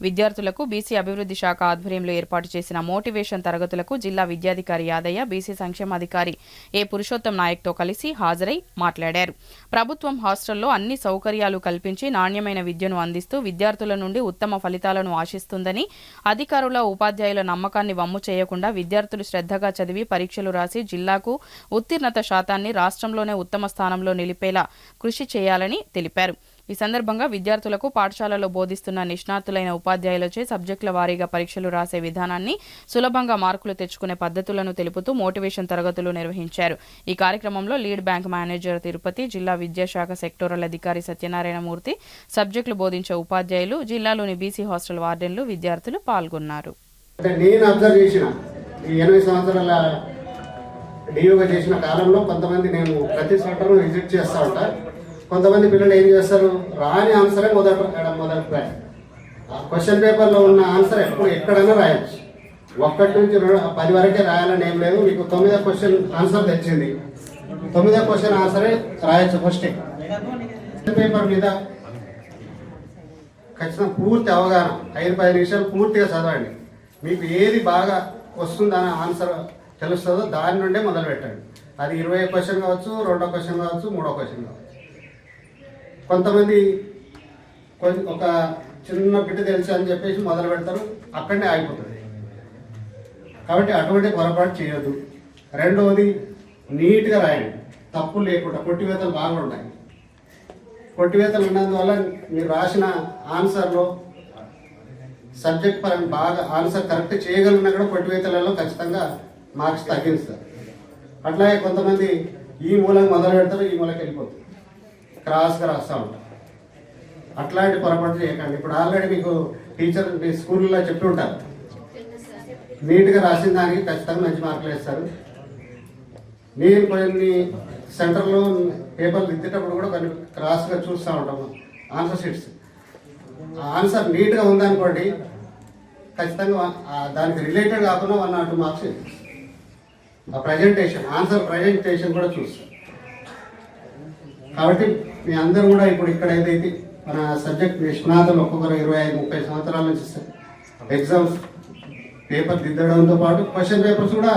విద్యార్థులకు బీసీ అభివృద్ధి శాఖ ఆధ్వర్యంలో ఏర్పాటు చేసిన మోటివేషన్ తరగతులకు జిల్లా విద్యాధికారి యాదయ్య బీసీ సంక్షేమాధికారి ఏ పురుషోత్తం నాయక్తో కలిసి హాజరై మాట్లాడారు. ప్రభుత్వం హాస్టల్లో అన్ని సౌకర్యాలు కల్పించి నాణ్యమైన విద్యను అందిస్తూ విద్యార్థుల నుండి ఉత్తమ ఫలితాలను ఆశిస్తుందని, అధికారుల ఉపాధ్యాయుల నమ్మకాన్ని వమ్ము చేయకుండా విద్యార్థులు శ్రద్ధగా చదివి పరీక్షలు రాసి జిల్లాకు ఉత్తీర్ణత శాతాన్ని రాష్ట్రంలోనే ఉత్తమ స్థానంలో నిలిపేలా కృషి చేయాలని తెలిపారు. ఈ సందర్భంగా విద్యార్థులకు పాఠశాలలో బోధిస్తున్న నిష్ణాతులైన ఉపాధ్యాయులచే సబ్జెక్టుల వారీగా పరీక్షలు రాసే విధానాన్ని, సులభంగా మార్కులు తెచ్చుకునే పద్ధతులను తెలుపుతూ మోటివేషన్ తరగతులు నిర్వహించారు. ఈ కార్యక్రమంలో లీడ్ బ్యాంక్ మేనేజర్ తిరుపతి, జిల్లా విద్యాశాఖ సెక్టోరల్ అధికారి సత్యనారాయణమూర్తి, సబ్జెక్టులు బోధించే ఉపాధ్యాయులు, జిల్లాలోని బీసీ హాస్టల్ వార్డెన్లు, విద్యార్థులు పాల్గొన్నారు. నేను అబ్జర్వ్ చేసిన ఈ 80 సంవత్సరాల డియూగా చేసిన కాలంలో కొంతమంది నేను ప్రతి సెంటర్ విజిట్ చేస్తూ ఉంటా. కొంతమంది పిల్లలు ఏం చేస్తారు, రాని ఆన్సరే మొదటి రాయాలి. క్వశ్చన్ పేపర్లో ఉన్న ఆన్సర్ ఎక్కడైనా రాయొచ్చు. 1 నుంచి 10 వరకే రాయాలని ఏం లేదు. మీకు 9వ క్వశ్చన్ ఆన్సర్ తెచ్చింది, 9వ క్వశ్చన్ ఆన్సరే రాయొచ్చు. ఫస్టే పేపర్ మీద ఖచ్చితంగా పూర్తి అవగాహన 5-10 నిమిషాలు పూర్తిగా చదవండి. మీకు ఏది బాగా వస్తుందన్న ఆన్సర్ తెలుస్తుందో దాని నుండే మొదలు పెట్టండి. అది 20వ క్వశ్చన్ కావచ్చు, 2వ క్వశ్చన్ కావచ్చు, 3వ క్వశ్చన్ కావచ్చు. కొంతమంది ఒక చిన్న బిడ్డ తెలుసు అని చెప్పేసి మొదలు పెడతారు, అక్కడనే ఆగిపోతుంది. కాబట్టి అటువంటి పొరపాటు చేయొద్దు. రెండవది, నీట్గా రాయండి, తప్పు లేకుండా. కొట్టివేతలు బాగా ఉంటాయి. కొట్టివేతలు ఉన్నందువల్ల మీరు రాసిన ఆన్సర్లో సబ్జెక్ట్ పరంగా బాగా ఆన్సర్ కరెక్ట్ చేయగలిగినా కూడా కొట్టివేతలలో ఖచ్చితంగా మార్క్స్ తగ్గిస్తారు. అట్లాగే కొంతమంది ఈ మూలకు మొదలు పెడతారు, ఈ మూలకి వెళ్ళిపోతారు, క్రాస్గా రాస్తూ ఉంటారు. అట్లాంటి పొరపాటు చేయకండి. ఇప్పుడు ఆల్రెడీ మీకు టీచర్ మీ స్కూల్లో చెప్పి ఉంటారు, నీట్గా రాసిన దానికి ఖచ్చితంగా మంచి మార్కులు వేస్తారు. నేను కొన్ని సెంటర్లో పేపర్లు దిద్దేటప్పుడు కూడా కొన్ని క్రాస్గా చూస్తూ ఉంటాము ఆన్సర్ షీట్స్. ఆన్సర్ నీట్గా ఉందనుకోండి, ఖచ్చితంగా దానికి రిలేటెడ్ కాకుండా 1 or 2 మార్క్స్. ఆ ప్రజెంటేషన్, ఆన్సర్ ప్రజెంటేషన్ కూడా చూస్తాం. కాబట్టి మీ అందరూ కూడా ఇప్పుడు ఇక్కడ ఏదైతే మన సబ్జెక్ట్ నిష్ణాతులు ఒక్కొక్కరు 25-30 సంవత్సరాల నుంచి ఎగ్జామ్స్ పేపర్ దిద్దడంతో పాటు క్వశ్చన్ పేపర్స్ కూడా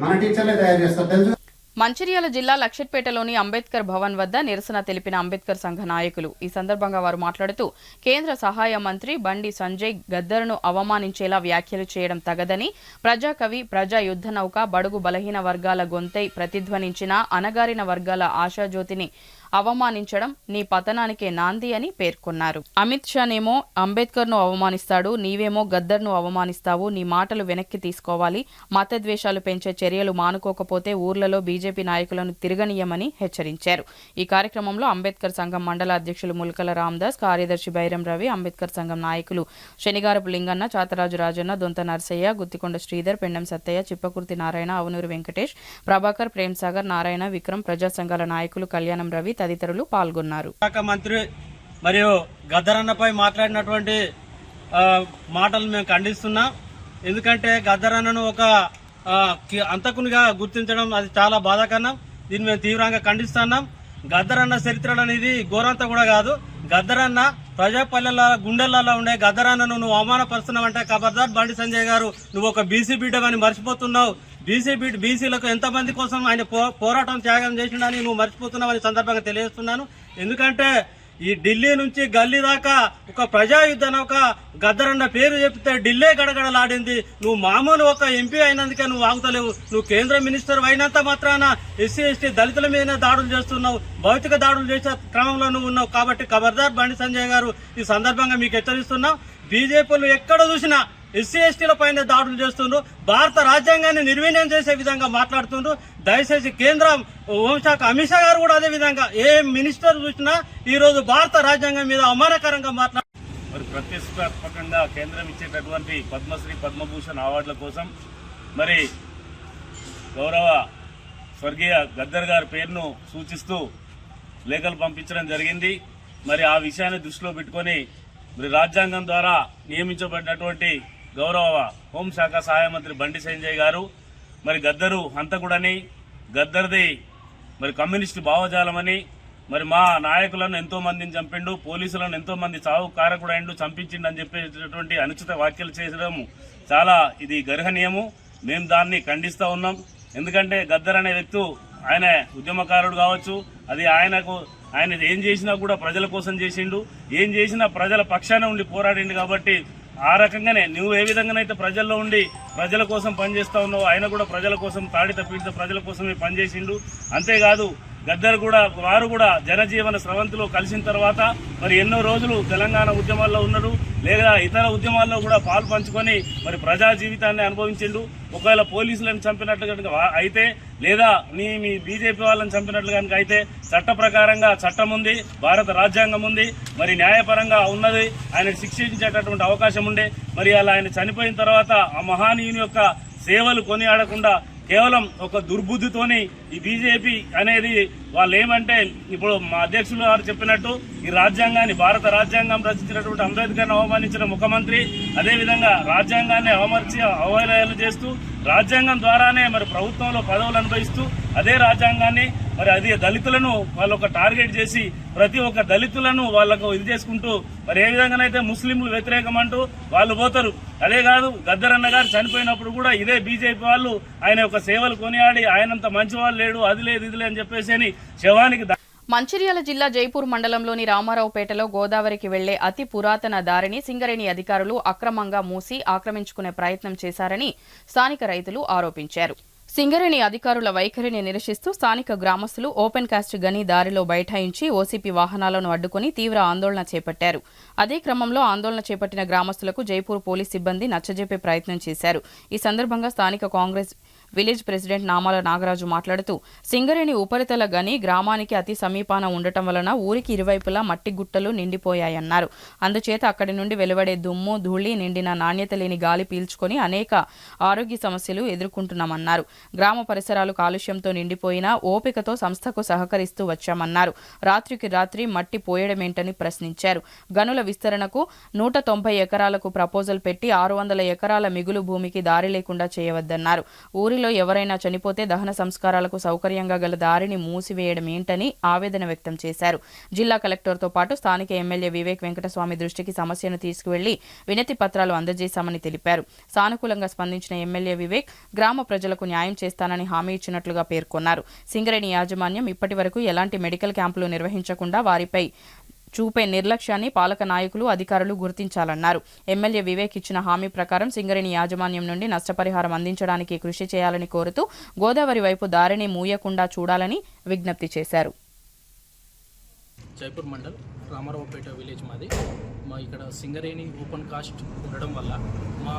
మన టీచర్లే తయారు చేస్తారు, తెలుసు. మంచిర్యాల జిల్లా లక్షట్పేటలోని అంబేద్కర్ భవన్ వద్ద నిరసన తెలిపిన అంబేద్కర్ సంఘ నాయకులు. ఈ సందర్భంగా వారు మాట్లాడుతూ కేంద్ర సహాయ మంత్రి బండి సంజయ్ గద్దర్ను అవమానించేలా వ్యాఖ్యలు చేయడం తగదని, ప్రజాకవి, ప్రజా యుద్ధ నౌక, బడుగు బలహీన వర్గాల గొంతై ప్రతిధ్వనించిన అణగారిన వర్గాల ఆశాజ్యోతిని అవమానించడం నీ పతనానికే నాంది అని పేర్కొన్నారు. అమిత్ షానేమో అంబేద్కర్ను అవమానిస్తాడు, నీవేమో గద్దర్ను అవమానిస్తావు. నీ మాటలు వెనక్కి తీసుకోవాలి. మతద్వేషాలు పెంచే చర్యలు మానుకోకపోతే ఊర్లలో బీజేపీ నాయకులను తిరగనీయమని హెచ్చరించారు. ఈ కార్యక్రమంలో అంబేద్కర్ సంఘం మండల అధ్యక్షులు ముల్కల రామదాస్, కార్యదర్శి బైరం రవి, అంబేద్కర్ సంఘం నాయకులు శనిగారపు లింగన్న, చాతరాజు రాజన్న, దొంత నర్సయ్య, గుత్తికొండ శ్రీధర్, పెండం సత్తయ్య, చిప్పకుర్తి నారాయణ, అవనూరు వెంకటేష్, ప్రభాకర్, ప్రేమ్సాగర్, నారాయణ, విక్రమ్, ప్రజా సంఘాల నాయకులు కళ్యాణం రవి తదితరులు పాల్గొన్నారు. శాఖ మంత్రి మరియు గద్దరన్నపై మాట్లాడినటువంటి మాటలు మేము ఖండిస్తున్నాం. ఎందుకంటే గద్దరన్నను ఒక అంతకునిగా గుర్తించడం అది చాలా బాధాకరం. దీన్ని మేము తీవ్రంగా ఖండిస్తున్నాం. గద్దరన్న చరిత్ర అనేది ఘోరంతా కూడా కాదు. గద్దరన్న ప్రజాపల్లెల గుండెలలో ఉండే గద్దరన్నను నువ్వు అవమానపరుస్తున్నావంటే ఖబర్దార్ బండి సంజయ్ గారు, నువ్వు ఒక బీసీ బిడ్డమని మర్చిపోతున్నావు. బీసీలకు ఎంతమంది కోసం ఆయన పోరాటం త్యాగం చేసిండని నువ్వు మర్చిపోతున్నావని సందర్భంగా తెలియజేస్తున్నాను. ఎందుకంటే ఈ ఢిల్లీ నుంచి గల్లీ దాకా ఒక ప్రజాయుద్ధం ఒక గద్దరన్న పేరు చెప్తే ఢిల్లీ గడగడలాడింది. నువ్వు మామూలు ఒక ఎంపీ అయినందుకే నువ్వు ఆగుతలేవు. నువ్వు కేంద్ర మినిస్టర్ అయినంత మాత్రాన ఎస్సీ ఎస్టీ దళితుల మీద దాడులు చేస్తున్నావు, భౌతిక దాడులు చేసే క్రమంలో నువ్వు ఉన్నావు. కాబట్టి ఖబర్దార్ బండి సంజయ్ గారు, ఈ సందర్భంగా మీకు హెచ్చరిస్తున్నాం. బీజేపీలు ఎక్కడ చూసినా ఎస్సీ ఎస్టీల పైన దాడులు చేస్తుండ్రు, భారత రాజ్యాంగాన్ని నిర్వీర్యం చేసే విధంగా మాట్లాడుతుండ్రు. దయచేసి కేంద్ర హోంశాఖ అమిత్ షా గారు కూడా అదే విధంగా ఏ మినిస్టర్ చూసినా ఈ రోజు భారత రాజ్యాంగం మీద అవమానకరంగా మరి ప్రతిష్టాత్మకంగా కేంద్రం ఇచ్చేటటువంటి పద్మశ్రీ పద్మభూషణ్ అవార్డుల కోసం మరి గౌరవ స్వర్గీయ గద్దర్ గారి పేరును సూచిస్తూ లేఖలు పంపించడం జరిగింది. మరి ఆ విషయాన్ని దృష్టిలో పెట్టుకొని మరి రాజ్యాంగం ద్వారా నియమించబడినటువంటి గౌరవ హోంశాఖ సహాయ మంత్రి బండి సంజయ్ గారు మరి గద్దరు హంతకుడని, గద్దర్ది మరి కమ్యూనిస్టు భావజాలమని, మరి మా నాయకులను ఎంతో మందిని చంపిండు, పోలీసులను ఎంతో మంది చావు కారకుడైండు, చంపించిండు అని చెప్పేటటువంటి అనుచిత వ్యాఖ్యలు చేయడం చాలా ఇది గర్హనీయము. మేము దాన్ని ఖండిస్తూ ఉన్నాం. ఎందుకంటే గద్దర్ అనే వ్యక్తి ఆయన ఉద్యమకారుడు కావచ్చు, అది ఆయన ఏం చేసినా కూడా ప్రజల కోసం చేసిండు, ఏం చేసినా ప్రజల పక్షాన ఉండి పోరాడిండు. కాబట్టి ఆ రకంగానే నువ్వు ఏ విధంగానైతే ప్రజల్లో ఉండి ప్రజల కోసం పనిచేస్తా ఉన్నావు, ఆయన కూడా ప్రజల కోసం తాడిత పీడిత ప్రజల కోసమే పనిచేసిండు. అంతేకాదు గద్దర్ కూడా వారు కూడా జనజీవన స్రవంతిలో కలిసిన తర్వాత మరి ఎన్నో రోజులు తెలంగాణ ఉద్యమాల్లో ఉన్నాడు, లేదా ఇతర ఉద్యమాల్లో కూడా పాలు పంచుకొని మరి ప్రజా జీవితాన్ని అనుభవించిండు. ఒకవేళ పోలీసులను చంపినట్లు కనుక అయితే, లేదా మీ బీజేపీ వాళ్ళని చంపినట్లు కనుక అయితే చట్ట ప్రకారంగా చట్టం ఉంది, భారత రాజ్యాంగం ఉంది, మరి న్యాయపరంగా ఉన్నది, ఆయన శిక్షించేటటువంటి అవకాశం ఉండే. మరి అలా ఆయన చనిపోయిన తర్వాత ఆ మహానీయుని యొక్క సేవలు కొనియాడకుండా కేవలం ఒక దుర్బుద్ధితోని ఈ బీజేపీ అనేది వాళ్ళు ఏమంటే, ఇప్పుడు మా అధ్యక్షులు గారు చెప్పినట్టు ఈ రాజ్యాంగాన్ని, భారత రాజ్యాంగం రచించినటువంటి అంబేద్కర్ని అవమానించిన ముఖ్యమంత్రి, అదేవిధంగా రాజ్యాంగాన్ని అవహేళనలు చేస్తూ రాజ్యాంగం ద్వారానే మరి ప్రభుత్వంలో పదవులు అనుభవిస్తూ అదే రాజ్యాంగాన్ని మరి అది దళితులను వాళ్ళు ఒక టార్గెట్ చేసి ప్రతి ఒక్క దళితులను వాళ్ళకు ఇది చేసుకుంటూ మరి ఏ విధంగానైతే ముస్లింలు వ్యతిరేకం అంటూ వాళ్ళు పోతారు. అదే కాదు గద్దర్ అన్న గారు చనిపోయినప్పుడు కూడా ఇదే బీజేపీ వాళ్ళు ఆయన యొక్క సేవలు కొనియాడి ఆయనంత మంచి వాళ్ళు లేడు, అది లేదు ఇది లేదు అని చెప్పేసి శవానికి. మంచిర్యాల జిల్లా జైపూర్ మండలంలోని రామారావుపేటలో గోదావరికి వెళ్లే అతి పురాతన దారిని సింగరేణి అధికారులు అక్రమంగా మూసి ఆక్రమించుకునే ప్రయత్నం చేశారని స్థానిక రైతులు ఆరోపించారు. సింగరేణి అధికారుల వైఖరిని నిరసిస్తూ స్థానిక గ్రామస్తులు ఓపెన్ కాస్ట్ గని దారిలో బైఠాయించి ఓసీపీ వాహనాలను అడ్డుకుని తీవ్ర ఆందోళన చేపట్టారు. అదే క్రమంలో ఆందోళన చేపట్టిన గ్రామస్తులకు జైపూర్ పోలీస్ సిబ్బంది నచ్చజెప్పే ప్రయత్నం చేశారు. ఈ సందర్భంగా స్థానిక కాంగ్రెస్ విలేజ్ ప్రెసిడెంట్ నామాల నాగరాజు మాట్లాడుతూ సింగరేణి ఉపరితల గని గ్రామానికి అతి సమీపాన ఉండటం వలన ఊరికి ఇరువైపులా మట్టి గుట్టలు నిండిపోయాయన్నారు. అందుచేత అక్కడి నుండి వెలువడే దుమ్ము ధూళి నిండిన నాణ్యత లేని గాలి పీల్చుకొని అనేక ఆరోగ్య సమస్యలు ఎదుర్కొంటున్నామన్నారు. గ్రామ పరిసరాలు కాలుష్యంతో నిండిపోయినా ఓపికతో సంస్థకు సహకరిస్తూ వచ్చామన్నారు. రాత్రికి రాత్రి మట్టి పోయడమేంటని ప్రశ్నించారు. గనుల విస్తరణకు 190 ఎకరాలకు ప్రపోజల్ పెట్టి 600 ఎకరాల మిగులు భూమికి దారి లేకుండా చేయవద్దన్నారు. ఊరిలో ఎవరైనా చనిపోతే దహన సంస్కారాలకు సౌకర్యంగా గల దారిని మూసివేయడం ఏంటని ఆవేదన వ్యక్తం చేశారు. జిల్లా కలెక్టర్తో పాటు స్థానిక ఎమ్మెల్యే వివేక్ వెంకటస్వామి దృష్టికి సమస్యను తీసుకువెళ్లి వినతి పత్రాలు అందజేశామని తెలిపారు. సానుకూలంగా స్పందించిన ఎమ్మెల్యే వివేక్ గ్రామ ప్రజలకు న్యాయం చేస్తానని హామీ ఇచ్చినట్లుగా పేర్కొన్నారు. సింగరేణి యాజమాన్యం ఇప్పటి వరకు ఎలాంటి మెడికల్ క్యాంపులు నిర్వహించకుండా వారిపై చూపే నిర్లక్ష్యాన్ని పాలక నాయకులు అధికారులు గుర్తించాలన్నారు. ఎమ్మెల్యే వివేక్ ఇచ్చిన హామీ ప్రకారం సింగరేణి యాజమాన్యం నుండి నష్టపరిహారం అందించడానికి కృషి చేయాలని కోరుతూ గోదావరి వైపు దారిని మూయకుండా చూడాలని విజ్ఞప్తి చేశారు. జైపూర్ మండల్ రామారావుపేట విలేజ్ మాది. మా ఇక్కడ సింగరేణి ఓపెన్ కాస్ట్ ఉండడం వల్ల మా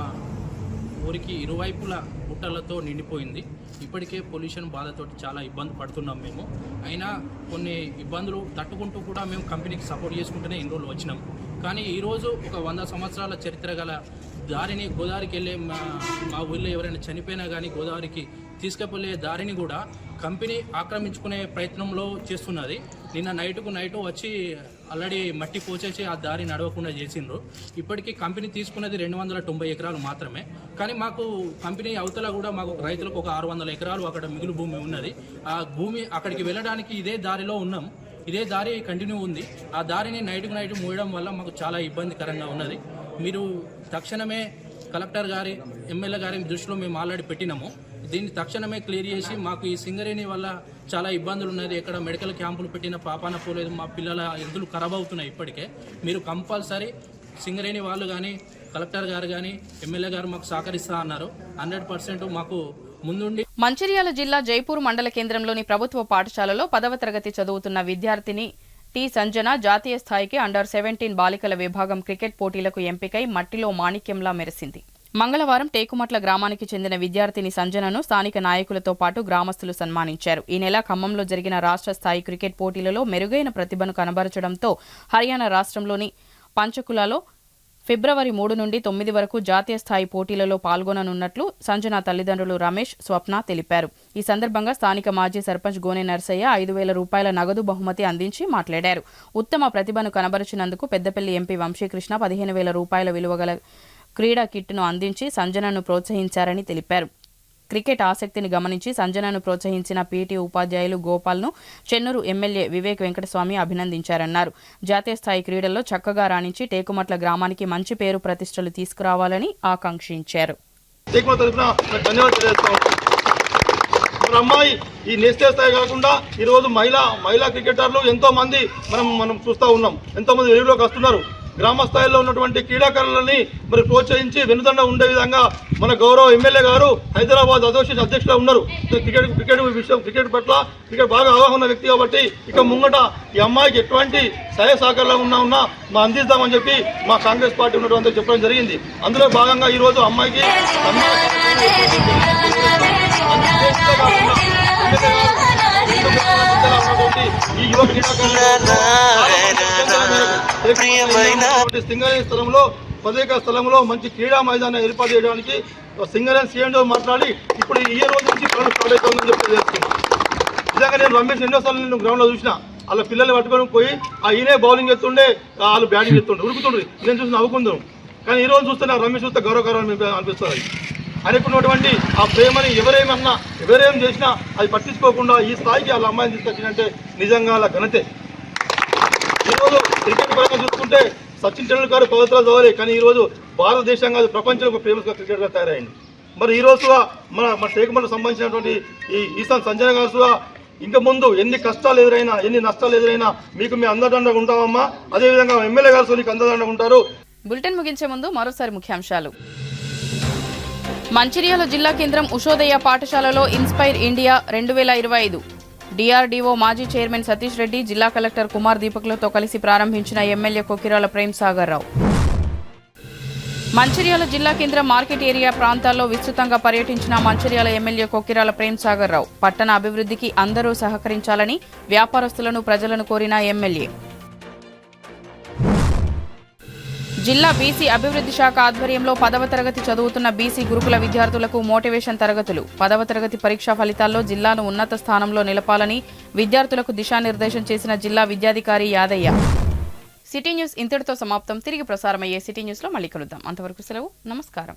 ఊరికి ఇరువైపుల గుట్టలతో నిండిపోయింది. ఇప్పటికే పొల్యూషన్ బాధతోటి చాలా ఇబ్బంది పడుతున్నాం మేము. అయినా కొన్ని ఇబ్బందులు తట్టుకుంటూ కూడా మేము కంపెనీకి సపోర్ట్ చేసుకుంటూనే ఇన్ని రోజులు వచ్చినాం. కానీ ఈరోజు ఒక 100 సంవత్సరాల చరిత్ర గల దారిని గోదావరికి వెళ్ళే మా ఊళ్ళో ఎవరైనా చనిపోయినా కానీ గోదావరికి తీసుకుపోలే దారిని కూడా కంపెనీ ఆక్రమించుకునే ప్రయత్నంలో చేస్తున్నది. నిన్న నైటు వచ్చి ఆల్రెడీ మట్టి పోచేసి ఆ దారి నడవకుండా చేసిండ్రు. ఇప్పటికీ కంపెనీ తీసుకున్నది 290 ఎకరాలు మాత్రమే. కానీ మాకు కంపెనీ అవతల కూడా మాకు రైతులకు ఒక 600 ఎకరాలు అక్కడ మిగులు భూమి ఉన్నది. ఆ భూమి అక్కడికి వెళ్ళడానికి ఇదే దారిలో ఉన్నాం. ఇదే దారి కంటిన్యూ ఉంది. ఆ దారిని నైట్ మూయడం వల్ల మాకు చాలా ఇబ్బందికరంగా ఉన్నది. మీరు తక్షణమే కలెక్టర్ గారి ఎమ్మెల్యే గారి దృష్టిలో మేము ఆల్రెడీ పెట్టినాము. దీన్ని తక్షణమే క్లియర్ చేసి మాకు ఈ సింగరేణి వల్ల చాలా ఇబ్బందులు ఉన్నది. ఎక్కడ మెడికల్ క్యాంపులు పెట్టిన పాపాన పోలేదు. మా పిల్లల ఎద్దులు ఖరాబ్ అవుతున్నాయి. ఇప్పటికే మీరు కంపల్సరీ సింగరేణి వాళ్ళు కానీ కలెక్టర్ గారు కానీ ఎమ్మెల్యే గారు మాకు సహకరిస్తా అన్నారు. 100% మాకు ముందుండి. మంచిర్యాల జిల్లా జైపూర్ మండల కేంద్రంలోని ప్రభుత్వ పాఠశాలలో 10వ తరగతి చదువుతున్న విద్యార్థిని టి సంజన జాతీయ స్థాయికి అండర్-17 బాలికల విభాగం క్రికెట్ పోటీలకు ఎంపికై మట్టిలో మాణిక్యంలా మెరిసింది. మంగళవారం టేకుమట్ల గ్రామానికి చెందిన విద్యార్థిని సంజనను స్థానిక నాయకులతో పాటు గ్రామస్తులు సన్మానించారు. ఈ నెల ఖమ్మంలో జరిగిన రాష్ట్ర స్థాయి క్రికెట్ పోటీలలో మెరుగైన ప్రతిభను కనబరచడంతో హర్యానా రాష్ట్రంలోని పంచకులలో ఫిబ్రవరి 3 నుండి 9 వరకు జాతీయ స్థాయి పోటీలలో పాల్గొననున్నట్లు సంజన తల్లిదండ్రులు రమేష్, స్వప్న తెలిపారు. ఈ సందర్భంగా స్థానిక మాజీ సర్పంచ్ గోనె నర్సయ్య 5,000 రూపాయల నగదు బహుమతి అందించి మాట్లాడారు. ఉత్తమ ప్రతిభను కనబరిచినందుకు పెద్దపల్లి ఎంపీ వంశీకృష్ణ 15,000 రూపాయల విలువగల క్రీడా కిట్ను అందించి సంజనను ప్రోత్సహించారని తెలిపారు. క్రికెట్ ఆసక్తిని గమనించి సంజనను ప్రోత్సహించిన పీటీ ఉపాధ్యాయులు గోపాల్ను చెన్నూరు ఎమ్మెల్యే వివేక్ వెంకటస్వామి అభినందించారన్నారు. జాతీయ స్థాయి క్రీడల్లో చక్కగా రాణించి టేకుమట్ల గ్రామానికి మంచి పేరు ప్రతిష్టలు తీసుకురావాలని ఆకాంక్షించారు. అమ్మాయి ఈ నేషనల్ స్థాయి కాకుండా ఈరోజు మహిళా క్రికెటర్లు ఎంతో మంది మనం చూస్తూ ఉన్నాం. ఎంతో మంది వెలుగులోకి వస్తున్నారు. గ్రామ స్థాయిలో ఉన్నటువంటి క్రీడాకారులని మరి ప్రోత్సహించి వెనుదండ ఉండే విధంగా మన గౌరవ ఎమ్మెల్యే గారు హైదరాబాద్ అసోసియేషన్ అధ్యక్షులుగా ఉన్నారు. క్రికెట్ పట్ల బాగా అవగాహన వ్యక్తి కాబట్టి ఇక ముంగట ఈ అమ్మాయికి ఎటువంటి సహాయ సహకారాలు ఉన్నా మా అందిస్తామని చెప్పి మా కాంగ్రెస్ పార్టీ ఉన్నటువంటి చెప్పడం జరిగింది. అందులో భాగంగా ఈరోజు అమ్మాయికి ఈ యువ సింగరేణి స్థలంలో ప్రత్యేక స్థలంలో మంచి క్రీడా మైదానం ఏర్పాటు చేయడానికి సింగరేణి సీఎంఓ మాట్లాడి ఇప్పుడు ఈ రోజు నుంచి పనులు స్టార్ట్ అవుతుందని చెప్పి తెలుస్తుంది. నిజంగా నేను రమేష్ ఎన్నోసార్లు నేను గ్రౌండ్లో చూసిన వాళ్ళ పిల్లల్ని పట్టుకొని పోయి ఈయనే బౌలింగ్ ఎత్తుండే వాళ్ళు బ్యాటింగ్ ఎత్తుండే ఉరుకుతుండ్రు. నేను చూసి నవ్వుకుందాం. కానీ ఈ రోజు చూస్తే నాకు రమేష్ చూస్తే గౌరవకరం అనిపిస్తుంది. ఆయనకున్నటువంటి ఆ ప్రేమని ఎవరేం చేసినా అది పట్టించుకోకుండా ఈ స్థాయికి వాళ్ళ అమ్మాయిని తీసుకొచ్చినంటే నిజంగా వాళ్ళ ఘనతే. ఈరోజు క్రికెట్ పరంగా చూసుకుంటే సచిన్ టెండూల్కర్ పవిత్రాలు చదవాలి, కానీ ఈరోజు భారతదేశంగా ఫేమస్ క్రికెట్గా తయారైంది. మరి ఈరోజు మన టేకుమట్లకు సంబంధించినటువంటి ఈ ఈశాన్ సంజన గారు ఇంకా ముందు ఎన్ని కష్టాలు ఎదురైనా ఎన్ని నష్టాలు ఎదురైనా మీకు మేము అందదండగా ఉంటామమ్మా. అదేవిధంగా ఎమ్మెల్యే గారు మీకు అందదండగా ఉంటారు. బులెటిన్ ముగించే ముందు మరోసారి ముఖ్యాంశాలు. మంచిర్యాల జిల్లా కేంద్రం ఉషోదయ పాఠశాలలో ఇన్స్పైర్ ఇండియా 2025 డిఆర్డీఓ మాజీ చైర్మన్ సతీష్ రెడ్డి, జిల్లా కలెక్టర్ కుమార్ దీపక్లతో కలిసి ప్రారంభించిన ఎమ్మెల్యే కొకిరాల ప్రేమ్ సాగర్ రావు. మంచిర్యాల జిల్లా కేంద్ర మార్కెట్ ఏరియా ప్రాంతాల్లో విస్తృతంగా పర్యటించిన మంచిర్యాల ఎమ్మెల్యే కొకిరాల ప్రేమ్ సాగర్ రావు. పట్టణ అభివృద్ధికి అందరూ సహకరించాలని వ్యాపారస్తులను ప్రజలను కోరిన ఎమ్మెల్యే. జిల్లా బీసీ అభివృద్ధి శాఖ ఆధ్వర్యంలో 10వ తరగతి చదువుతున్న బీసీ గురుకుల విద్యార్థులకు మోటివేషన్ తరగతులు. 10వ తరగతి పరీక్షా ఫలితాల్లో జిల్లాను ఉన్నత స్థానంలో నిలపాలని విద్యార్థులకు దిశానిర్దేశం చేసిన జిల్లా విద్యాధికారి యాదయ్య. సిటీ న్యూస్ ఇంతటితో సమాప్తం. తిరిగి ప్రసారమయ్యే సిటీ న్యూస్లో మళ్ళీ కలుద్దాం. అంతవరకు సెలవు. నమస్కారం.